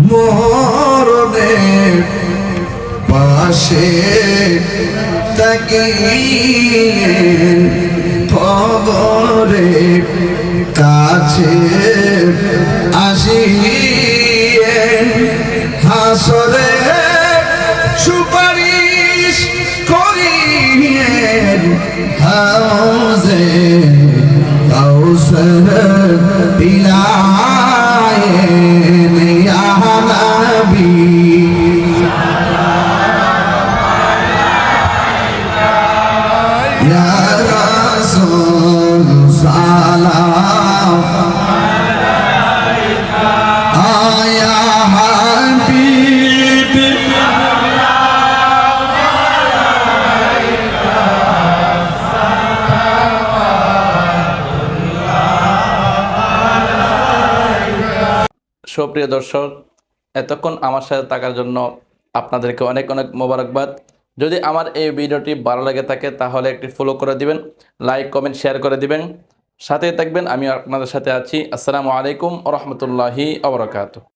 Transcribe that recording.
মরণের পাশে তাকিয়ে কবরে কাছে আসিয়ে হাসরে সুপারিশ করিয়ে হাউজে কাউসার বিলায়েন ইয়া নবী ইয়া রাসূল সালাম আয়া হাবিব সুপ্রিয় দর্শক, এতক্ষণ আমার সাথে থাকার জন্য আপনাদেরকে অনেক অনেক মোবারকবাদ। যদি আমার এই ভিডিওটি ভালো লাগে থাকে তাহলে একটি ফলো করে দিবেন, লাইক কমেন্ট শেয়ার করে দিবেন, সাথেই থাকবেন। আমি আপনাদের সাথে আছি। আসসালামু আলাইকুম ওয়া রাহমাতুল্লাহি ওয়া বারাকাতুহু।